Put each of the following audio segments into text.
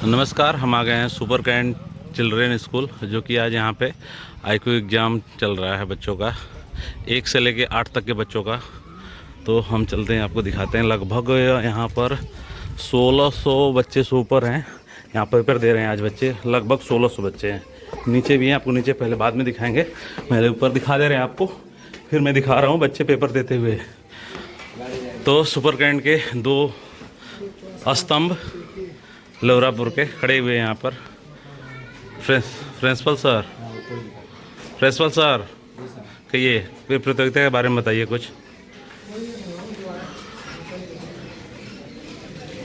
नमस्कार, हम आ गए हैं सुपर कैंट चिल्ड्रेन स्कूल, जो कि आज यहाँ पे आईक्यू एग्ज़ाम चल रहा है बच्चों का, 1 से लेके 8 तक के बच्चों का। तो हम चलते हैं, आपको दिखाते हैं। लगभग यहाँ पर 1600 बच्चे से ऊपर हैं, यहाँ पर पेपर दे रहे हैं आज बच्चे। लगभग 1600 बच्चे हैं। नीचे भी हैं, आपको नीचे पहले बाद में दिखाएंगे, पहले ऊपर दिखा दे रहे हैं आपको, फिर मैं दिखा रहा हूँ बच्चे पेपर देते हुए। तो सुपर कैंट के 2 स्तंभ लोहरापुर के खड़े हुए हैं यहाँ पर। प्रिंसिपल सर कहिए, फिर प्रतियोगिता के बारे में बताइए कुछ।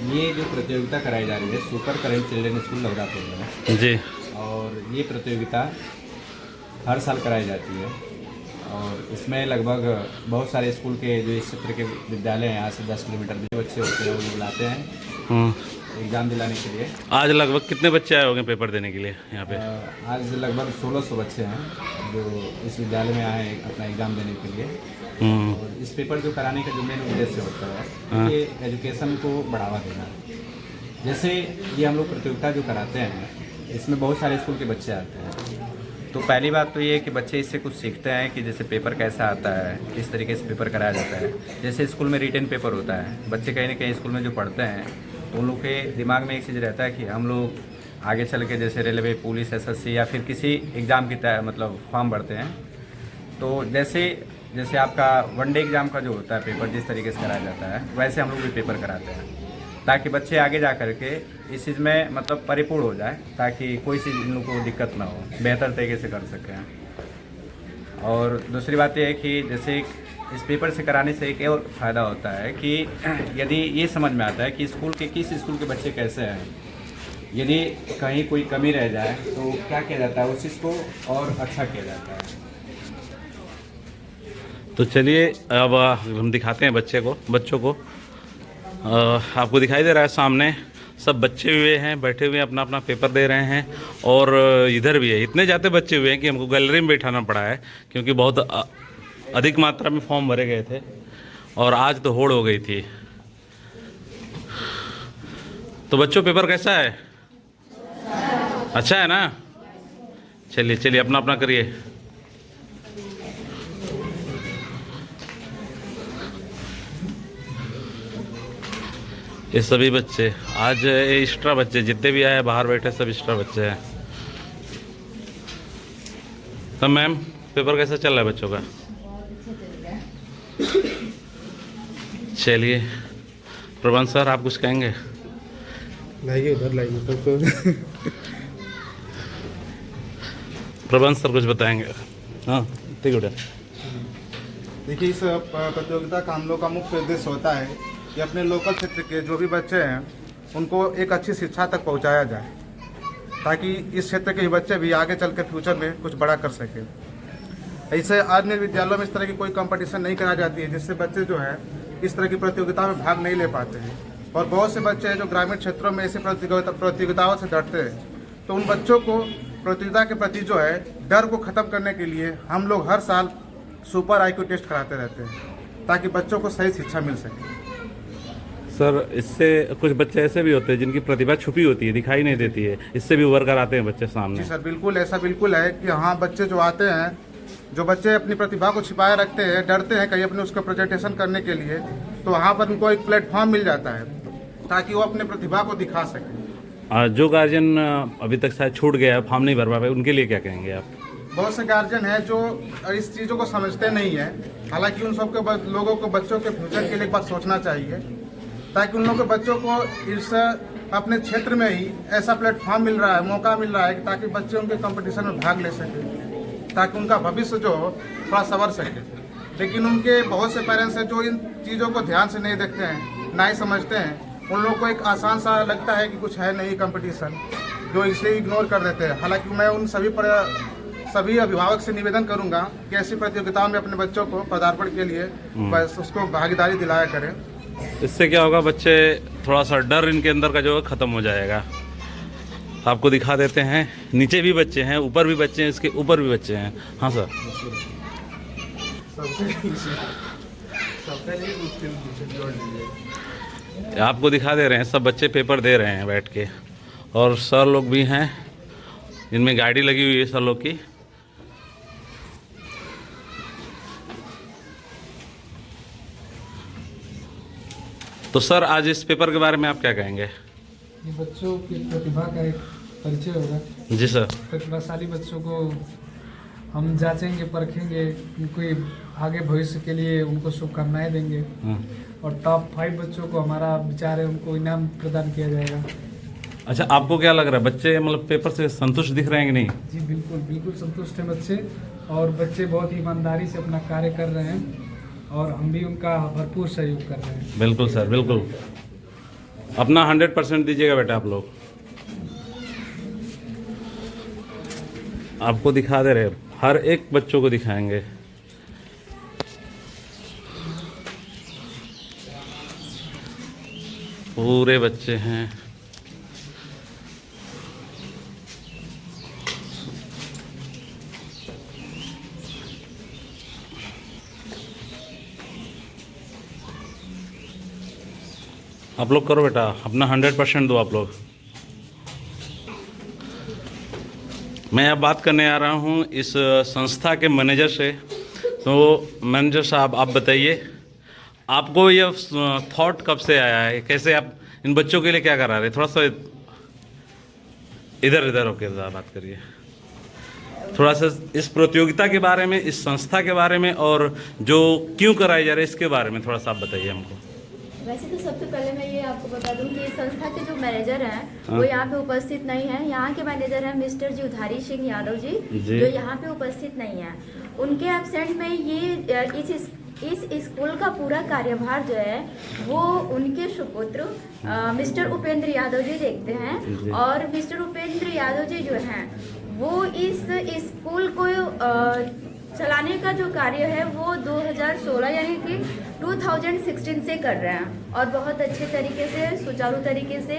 ये जो प्रतियोगिता कराई जा रही है सुपर कैंट चिल्ड्रेन स्कूल लोहरापुर में जी, और ये प्रतियोगिता हर साल कराई जाती है। और इसमें लगभग बहुत सारे स्कूल के जो इस क्षेत्र के विद्यालय हैं, यहाँ से 10 किलोमीटर जो बच्चे होते हैं वो बुलाते हैं एग्ज़ाम दिलाने के लिए। आज लगभग कितने बच्चे आए होंगे पेपर देने के लिए यहाँ पे? आज लगभग 1600 बच्चे हैं जो इस विद्यालय में आए हैं अपना एग्ज़ाम देने के लिए। और इस पेपर जो कराने का जो मेन उद्देश्य होता है कि एजुकेशन को बढ़ावा देना। जैसे ये हम लोग प्रतियोगिता जो कराते हैं, इसमें बहुत सारे स्कूल के बच्चे आते हैं। तो पहली बात तो ये है कि बच्चे इससे कुछ सीखते हैं कि जैसे पेपर कैसा आता है, किस तरीके से पेपर कराया जाता है। जैसे स्कूल में रिटन पेपर होता है, बच्चे कहीं ना कहीं स्कूल में जो पढ़ते हैं तो उन लोग के दिमाग में एक चीज़ रहता है कि हम लोग आगे चल के जैसे रेलवे, पुलिस, एसएससी या फिर किसी एग्ज़ाम की मतलब फॉर्म भरते हैं। तो जैसे आपका वनडे एग्ज़ाम का जो होता है पेपर जिस तरीके से कराया जाता है, वैसे हम लोग भी पेपर कराते हैं ताकि बच्चे आगे जा कर के इस चीज़ में मतलब परिपूर्ण हो जाए, ताकि कोई चीज़ इन लोगों को दिक्कत ना हो, बेहतर तरीके से कर सकें। और दूसरी बात यह है कि जैसे इस पेपर से कराने से एक और फ़ायदा होता है कि यदि ये समझ में आता है कि किस स्कूल के बच्चे कैसे हैं, यदि कहीं कोई कमी रह जाए तो क्या किया जाता है, उस चीज़ को और अच्छा किया जाता है। तो चलिए अब हम दिखाते हैं बच्चों को। आपको दिखाई दे रहा है सामने सब बच्चे हुए हैं, बैठे हुए हैं, अपना अपना पेपर दे रहे हैं। और इधर भी है, इतने ज़्यादा बच्चे हुए हैं कि हमको गैलरी में बैठाना पड़ा है, क्योंकि बहुत अधिक मात्रा में फॉर्म भरे गए थे और आज तो होड़ हो गई थी। तो बच्चों, पेपर कैसा है? अच्छा है ना? चलिए अपना अपना करिए। ये सभी बच्चे आज एक्स्ट्रा बच्चे जितने भी आए बाहर बैठे, सब एक्स्ट्रा बच्चे हैं। तो मैम, पेपर कैसा चल रहा है बच्चों का? चलिए प्रबंध सर, आप कुछ कहेंगे? लाइए उधर लाइए तो प्रबंध सर कुछ बताएंगे। हाँ ठीक है। देखिए, इस प्रतियोगिता का हम लोग का मुख्य उद्देश्य होता है कि अपने लोकल क्षेत्र के जो भी बच्चे हैं उनको एक अच्छी शिक्षा तक पहुंचाया जाए, ताकि इस क्षेत्र के बच्चे भी आगे चल के फ्यूचर में कुछ बड़ा कर सकें। ऐसे अन्य विद्यालयों में इस तरह की कोई कंपटीशन नहीं कराई जाती है, जिससे बच्चे जो है इस तरह की प्रतियोगिता में भाग नहीं ले पाते हैं। और बहुत से बच्चे हैं जो ग्रामीण क्षेत्रों में ऐसे प्रतियोगिताओं से डरते हैं। तो उन बच्चों को प्रतियोगिता के प्रति जो है डर को ख़त्म करने के लिए हम लोग हर साल सुपर आईक्यू टेस्ट कराते रहते हैं, ताकि बच्चों को सही शिक्षा मिल सके। सर, इससे कुछ बच्चे ऐसे भी होते हैं जिनकी प्रतिभा छुपी होती है, दिखाई नहीं देती है, इससे भी उभर कर आते हैं बच्चे सामने। जी सर, बिल्कुल ऐसा बिल्कुल है कि हाँ, बच्चे जो आते हैं, जो बच्चे अपनी प्रतिभा को छिपाए रखते हैं, डरते हैं कहीं अपने उसका प्रेजेंटेशन करने के लिए, तो वहाँ पर उनको एक प्लेटफॉर्म मिल जाता है ताकि वो अपने प्रतिभा को दिखा सकें। जो गार्जियन अभी तक शायद छूट गया, फॉर्म नहीं भर पाए, उनके लिए क्या कहेंगे आप? बहुत से गार्जियन हैं जो इस चीज़ों को समझते नहीं हैं। हालांकि उन सब के लोगों को बच्चों के फ्यूचर के लिए एक बार सोचना चाहिए, ताकि उन लोगों के बच्चों को इस अपने क्षेत्र में ही ऐसा प्लेटफॉर्म मिल रहा है, मौका मिल रहा है, ताकि बच्चे उनके कंपटीशन में भाग ले सकें, ताकि उनका भविष्य जो हो थोड़ा संवर सके। लेकिन उनके बहुत से पेरेंट्स हैं जो इन चीज़ों को ध्यान से नहीं देखते हैं, ना ही समझते हैं। उन लोगों को एक आसान सा लगता है कि कुछ है नहीं कंपटीशन, जो इसे इग्नोर कर देते हैं। हालांकि मैं उन सभी अभिभावक से निवेदन करूंगा कि ऐसी प्रतियोगिताओं में अपने बच्चों को पदार्पण के लिए बस उसको भागीदारी दिलाया करें। इससे क्या होगा, बच्चे थोड़ा सा डर इनके अंदर का जो है ख़त्म हो जाएगा। आपको दिखा देते हैं, नीचे भी बच्चे हैं, ऊपर भी बच्चे हैं, इसके ऊपर भी बच्चे हैं। हाँ सर, आपको दिखा दे रहे हैं, सब बच्चे पेपर दे रहे हैं बैठ के। और सर लोग भी हैं, इनमें गाड़ी लगी हुई है सर लोग की। तो सर आज इस पेपर के बारे में आप क्या कहेंगे? ये बच्चों की प्रतिभा का एक परिचय होगा। जी सर। प्रतिभाशाली बच्चों को हम जांचेंगे, परखेंगे, उनको आगे भविष्य के लिए उनको शुभकामनाएं देंगे। और टॉप 5 बच्चों को हमारा विचार है उनको इनाम प्रदान किया जाएगा। अच्छा, आपको क्या लग रहा है, बच्चे मतलब पेपर से संतुष्ट दिख रहे हैं कि नहीं? जी बिल्कुल बिल्कुल संतुष्ट हैं बच्चे, और बच्चे बहुत ही ईमानदारी से अपना कार्य कर रहे हैं और हम भी उनका भरपूर सहयोग कर रहे हैं। बिल्कुल सर, बिल्कुल अपना 100% दीजिएगा बेटा। आप लोग आपको दिखा दे रहे, हर एक बच्चों को दिखाएंगे। पूरे बच्चे हैं। आप लोग करो बेटा, अपना 100% दो आप लोग। मैं अब बात करने आ रहा हूँ इस संस्था के मैनेजर से। तो मैनेजर साहब, आप बताइए, आपको ये थॉट कब से आया है, कैसे आप इन बच्चों के लिए क्या करा रहे? थोड़ा सा इधर इधर होकर बात करिए, थोड़ा सा इस प्रतियोगिता के बारे में, इस संस्था के बारे में, और जो क्यों कराई जा रही है इसके बारे में थोड़ा सा आप बताइए हमको। वैसे तो सबसे पहले मैं ये आपको बता दूं कि संस्था के जो मैनेजर हैं वो यहाँ पे उपस्थित नहीं है। यहाँ के मैनेजर हैं मिस्टर जुधारी सिंह यादव जी, जो यहाँ पे उपस्थित नहीं है। उनके एब्सेंट में ये इस स्कूल का पूरा कार्यभार जो है वो उनके सुपुत्र मिस्टर उपेंद्र यादव जी देखते हैं। और मिस्टर उपेंद्र यादव जी जो हैं वो इस स्कूल को चलाने का जो कार्य है वो 2016 यानी कि 2016 से कर रहे हैं, और बहुत अच्छे तरीके से, सुचारू तरीके से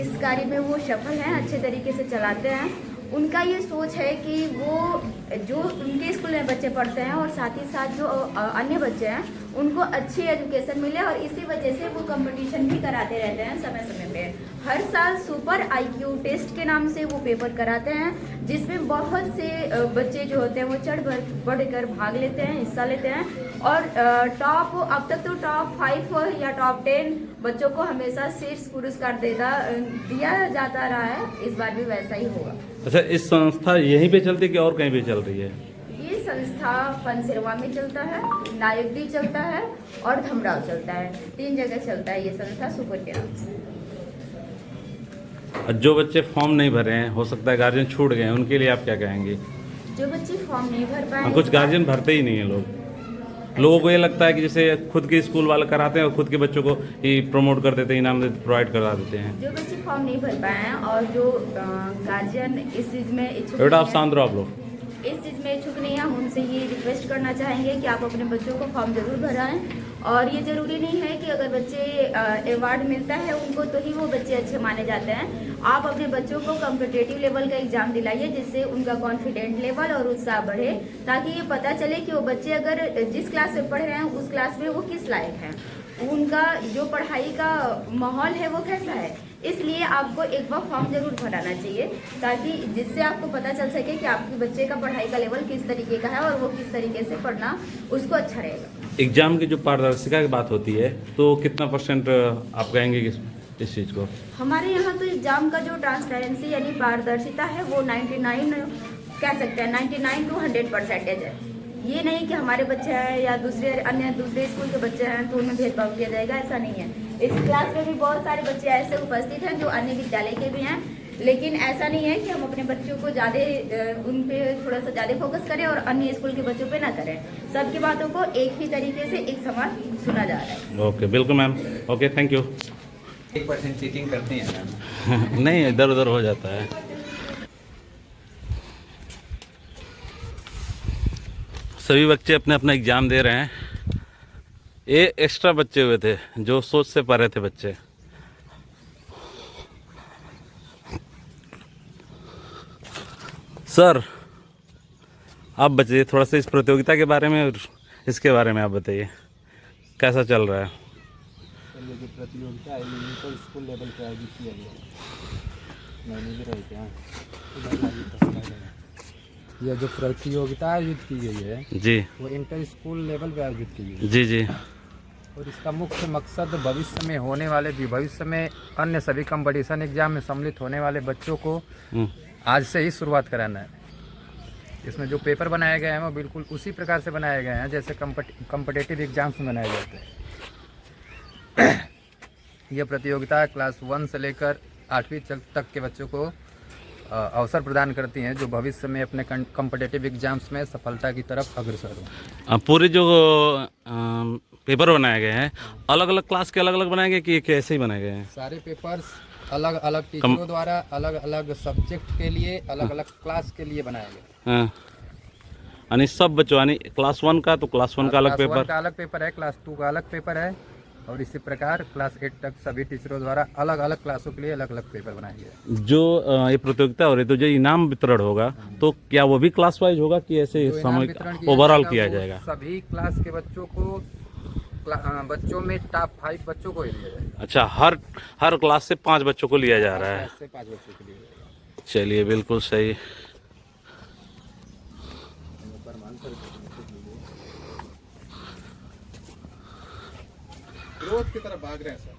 इस कार्य में वो सफल हैं, अच्छे तरीके से चलाते हैं। उनका ये सोच है कि वो जो उनके स्कूल में बच्चे पढ़ते हैं और साथ ही साथ जो अन्य बच्चे हैं उनको अच्छी एजुकेशन मिले, और इसी वजह से वो कंपटीशन भी कराते रहते हैं समय समय पे। हर साल सुपर IQ टेस्ट के नाम से वो पेपर कराते हैं, जिसमें बहुत से बच्चे जो होते हैं वो बढ़ कर भाग लेते हैं, हिस्सा लेते हैं। और अब तक तो टॉप 5 या टॉप 10 बच्चों को हमेशा शीर्ष पुरस्कार दिया जाता रहा है, इस बार भी वैसा ही होगा। अच्छा, इस संस्था यहीं पे चलती है कि और कहीं भी चल रही है? ये संस्था पंसेरवा में चलता है, नायकदी चलता है और धमराव चलता है, 3 जगह चलता है ये संस्था सुपर के नाम से। जो बच्चे फॉर्म नहीं भरे हैं, हो सकता है गार्जियन छूट गए हैं, उनके लिए आप क्या कहेंगे? जो बच्चे फॉर्म नहीं भर पाए, कुछ गार्जियन भरते ही नहीं है लोगों को ये लगता है कि जैसे खुद के स्कूल वाले कराते हैं और खुद के बच्चों को ही प्रमोट कर देते हैं, इनाम प्रोवाइड करा देते हैं। जो बच्चे फॉर्म नहीं भर पाए हैं और जो गार्जियन इस चीज़ में इच्छुक बेटा आप नहीं शांत रहो, आप लोग इस चीज़ में इच्छुक नहीं है, हम उनसे ये रिक्वेस्ट करना चाहेंगे कि आप अपने बच्चों को फॉर्म जरूर भराएं। और ये ज़रूरी नहीं है कि अगर बच्चे अवार्ड मिलता है उनको तो ही वो बच्चे अच्छे माने जाते हैं। आप अपने बच्चों को कॉम्पिटिटिव लेवल का एग्जाम दिलाइए, जिससे उनका कॉन्फिडेंट लेवल और उत्साह बढ़े, ताकि ये पता चले कि वो बच्चे अगर जिस क्लास में पढ़ रहे हैं उस क्लास में वो किस लायक हैं, उनका जो पढ़ाई का माहौल है वो कैसा है। इसलिए आपको एक बार फॉर्म जरूर भराना चाहिए, ताकि जिससे आपको पता चल सके कि आपके बच्चे का पढ़ाई का लेवल किस तरीके का है और वो किस तरीके से पढ़ना उसको अच्छा रहेगा। एग्जाम की जो पारदर्शिता की बात होती है तो कितना % आप कहेंगे इस चीज़ को? हमारे यहाँ तो एग्जाम का जो ट्रांसपेरेंसी यानी पारदर्शिता है वो 99 कह सकते हैं, 99 to 100% है। ये नहीं कि हमारे बच्चे हैं या दूसरे स्कूल के बच्चे हैं तो उनमें भेदभाव किया जाएगा, ऐसा नहीं है। इस क्लास में भी बहुत सारे बच्चे ऐसे उपस्थित हैं जो अन्य विद्यालय के भी हैं, लेकिन ऐसा नहीं है कि हम अपने बच्चों को ज़्यादा उन पे थोड़ा सा ज़्यादा फोकस करें और अन्य स्कूल के बच्चों पे ना करें। सबकी बातों को एक ही तरीके से एक समान सुना जा रहा है। ओके, बिल्कुल ma'am, okay, thank you. 1% cheating करती हैं मैम। नहीं, इधर उधर हो जाता है। सभी बच्चे अपने अपना एग्ज़ाम दे रहे हैं। ये एक्स्ट्रा बच्चे हुए थे जो सोच से परे थे बच्चे। सर आप बताइए थोड़ा सा इस प्रतियोगिता के बारे में और इसके बारे में आप बताइए कैसा चल रहा है? ये जो प्रतियोगिता है ये तो स्कूल लेवल पर आयोजित किया गया है। ये जो प्रतियोगिता आयोजित की गई है जी वो इंटर स्कूल लेवल पे आयोजित की गई है जी जी और इसका मुख्य मकसद भविष्य में होने वाले भविष्य में अन्य सभी कंपटीशन एग्जाम में सम्मिलित होने वाले बच्चों को हम्म, आज से ही शुरुआत कराना है। इसमें जो पेपर बनाए गए हैं वो बिल्कुल उसी प्रकार से बनाए गए हैं जैसे कॉम्पिटिटिव एग्जाम्स में बनाए जाते हैं। यह प्रतियोगिता क्लास 1 से लेकर 8वीं तक के बच्चों को अवसर प्रदान करती हैं जो भविष्य में अपने कॉम्पिटिटिव एग्जाम्स में सफलता की तरफ अग्रसर हों। अब पूरे जो पेपर बनाए गए हैं अलग अलग क्लास के अलग अलग बनाए गए कि कैसे ही बनाए गए हैं? सारे पेपर्स अलग अलग टीचरों द्वारा अलग अलग सब्जेक्ट के लिए अलग अलग क्लास के लिए बनाए गए। हाँ यानी सब बच्चों यानी क्लास 1 का तो क्लास 1 का अलग क्लास 1 पेपर, का अलग पेपर है, क्लास 2 का अलग पेपर है और इसी प्रकार क्लास 8 तक सभी टीचरों द्वारा अलग अलग क्लासों के लिए अलग अलग पेपर बनाए गए। जो ये प्रतियोगिता हो रही है तो जो इनाम वितरण होगा तो क्या वो भी क्लास वाइज होगा कि ऐसे जो इनाम सामूहिक वितरण किया ओवरऑल जाएगा, किया वो जाएगा? सभी क्लास के बच्चों को बच्चों में टॉप 5 बच्चों को ही दिया जाएगा। अच्छा, हर क्लास से 5 बच्चों को लिया जा रहा है। क्लास से 5 बच्चों के लिए जाएगा। चलिए बिल्कुल सही। ग्रोथ की तरफ भाग रहे हैं सर।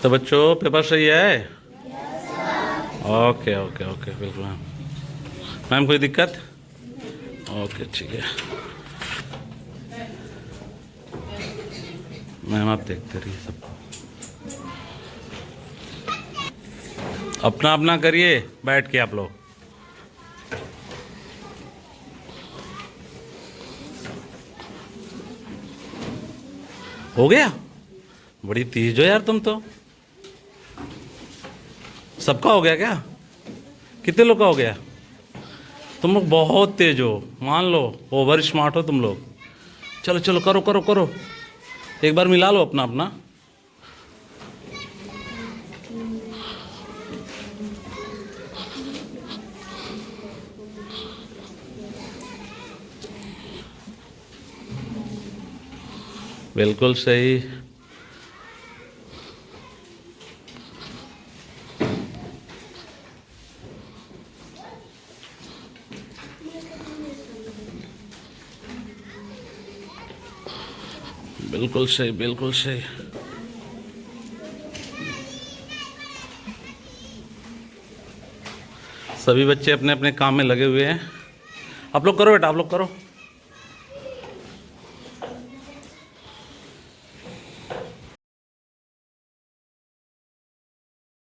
तो बच्चों पेपर सही है? ओके ओके ओके बिल्कुल मैम। मैम कोई दिक्कत? ओके ठीक है मैम, आप देखते रहिए सबको, अपना अपना करिए बैठ के आप लोग। हो गया? बड़ी तेज हो यार तुम तो। सबका हो गया क्या? कितने लोग का हो गया? तुम लोग बहुत तेज हो, मान लो ओवर स्मार्ट हो तुम लोग। चलो चलो करो करो करो, एक बार मिला लो अपना अपना। बिल्कुल सही। बिल्कुल सही बिल्कुल सही। सभी बच्चे अपने अपने काम में लगे हुए हैं। आप लोग करो बेटा, आप लोग करो।